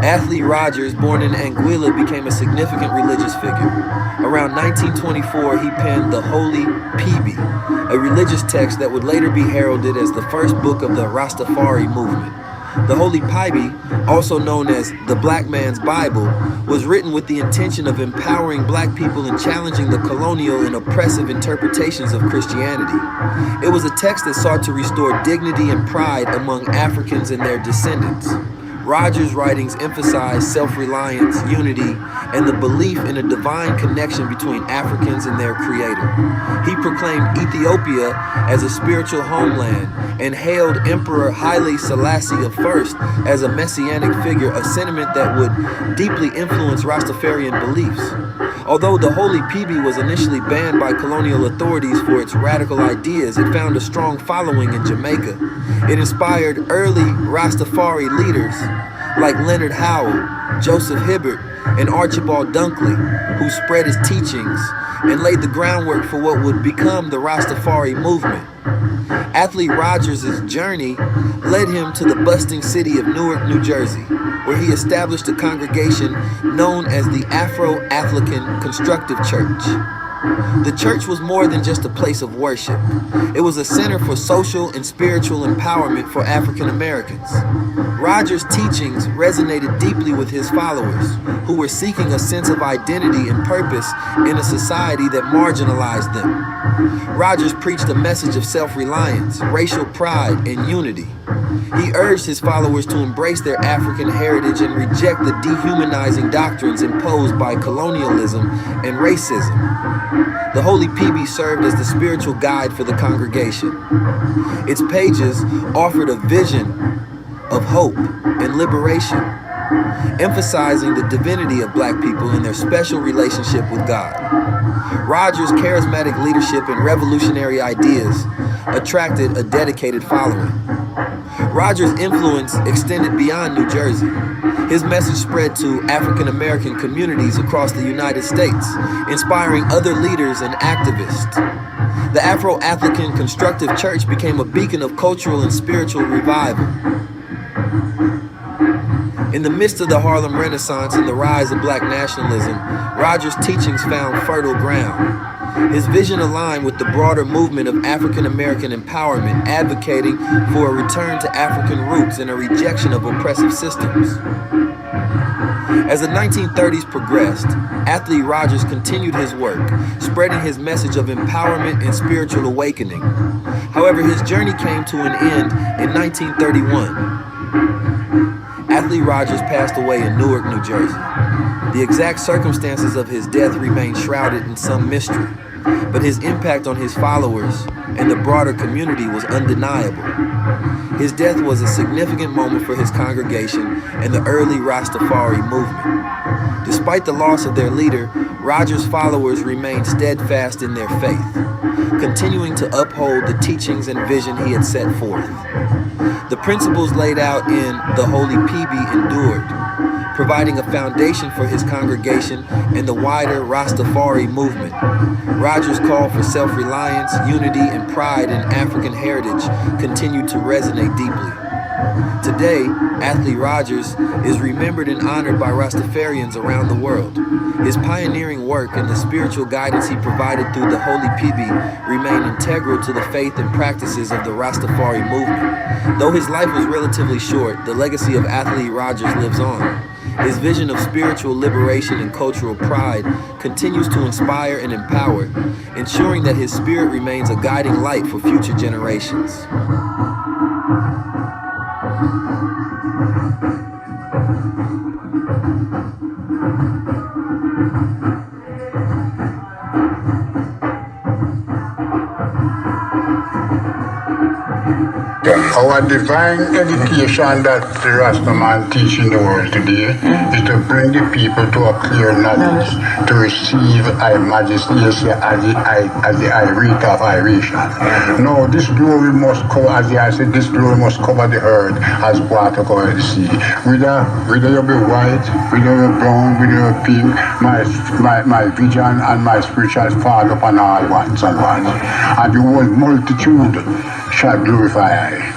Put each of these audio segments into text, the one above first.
Athlyi Rogers, born in Anguilla, became a significant religious figure. Around 1924, he penned the Holy Piby, a religious text that would later be heralded as the first book of the Rastafari movement. The Holy Piby, also known as the Blackmans Bible, was written with the intention of empowering black people and challenging the colonial and oppressive interpretations of Christianity. It was a text that sought to restore dignity and pride among Africans and their descendants. Rogers' writings emphasized self-reliance, unity, and the belief in a divine connection between Africans and their creator. He proclaimed Ethiopia as a spiritual homeland and hailed Emperor Haile Selassie I as a messianic figure, a sentiment that would deeply influence Rastafarian beliefs. Although the Holy Piby was initially banned by colonial authorities for its radical ideas, it found a strong following in Jamaica. It inspired early Rastafari leaders like Leonard Howell, Joseph Hibbert, and Archibald Dunkley, who spread his teachings and laid the groundwork for what would become the Rastafari movement. Athlyi Rogers' journey led him to the bustling city of Newark, New Jersey, where he established a congregation known as the Afro-African Constructive Church. The church was more than just a place of worship. It was a center for social and spiritual empowerment for African Americans. Rogers' teachings resonated deeply with his followers, who were seeking a sense of identity and purpose in a society that marginalized them. Rogers preached a message of self-reliance, racial pride, and unity. He urged his followers to embrace their African heritage and reject the dehumanizing doctrines imposed by colonialism and racism. The Holy Piby served as the spiritual guide for the congregation. Its pages offered a vision of hope and liberation, emphasizing the divinity of black people and their special relationship with God. Rogers' charismatic leadership and revolutionary ideas attracted a dedicated following. Rogers' influence extended beyond New Jersey. His message spread to African American communities across the United States, inspiring other leaders and activists. The Afro-African Constructive Church became a beacon of cultural and spiritual revival. In the midst of the Harlem Renaissance and the rise of black nationalism, Rogers' teachings found fertile ground. His vision aligned with the broader movement of African American empowerment, advocating for a return to African roots and a rejection of oppressive systems. As the 1930s progressed, Athlyi Rogers continued his work, spreading his message of empowerment and spiritual awakening. However, his journey came to an end in 1931. Athlyi Rogers passed away in Newark, New Jersey. The exact circumstances of his death remain shrouded in some mystery, but his impact on his followers and the broader community was undeniable. His death was a significant moment for his congregation and the early Rastafari movement. Despite the loss of their leader, Rogers' followers remained steadfast in their faith, continuing to uphold the teachings and vision he had set forth. The principles laid out in the Holy Piby endured, providing a foundation for his congregation and the wider Rastafari movement. Rogers' call for self-reliance, unity, and pride in African heritage continued to resonate deeply. Today, Athlyi Rogers is remembered and honored by Rastafarians around the world. His pioneering work and the spiritual guidance he provided through the Holy Piby remain integral to the faith and practices of the Rastafari movement. Though his life was relatively short, the legacy of Athlyi Rogers lives on. His vision of spiritual liberation and cultural pride continues to inspire and empower, ensuring that his spirit remains a guiding light for future generations. Guys. Our divine education that the Rastaman teach in the world today is to bring the people to a clear knowledge, to receive I majesty as the rite of iration. No, this glory must cover, as I said, this glory must cover the earth as water covers the sea. Whether you be white, whether you brown, whether you pink, my vision and my spiritual fall upon all ones and ones. And the whole multitude shall glorify I.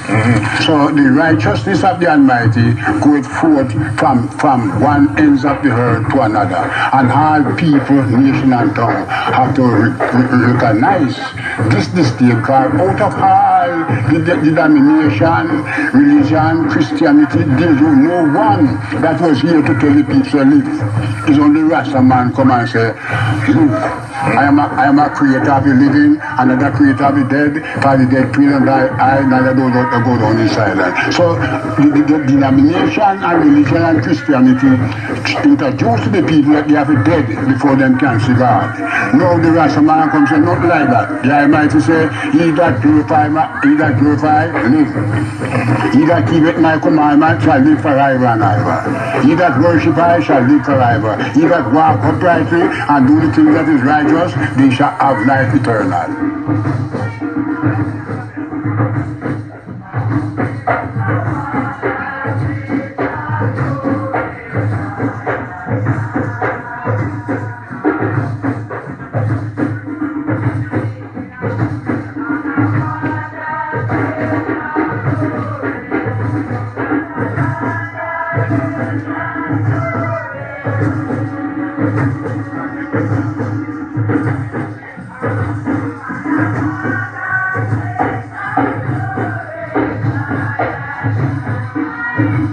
So the righteousness of the Almighty goes forth from one ends of the earth to another. And all people, nation and tongue have to recognize this day, because out of all the denomination, religion, Christianity, there is no one that was here to tell the people to live. It's only Rasta man come and say, live. I am a creator of the living, another creator of the dead, for the dead pray and I neither do not go down in silence. So the denomination and religion and Christianity introduce to the people that they have a dead before them can see God. Now the Rasta man comes and not like that. The Almighty say, he that glorify, live. He that keepeth my commandment shall live forever and ever. He that worship I shall live forever. He that walk uprightly and do the things that is righteous, they shall have life eternal.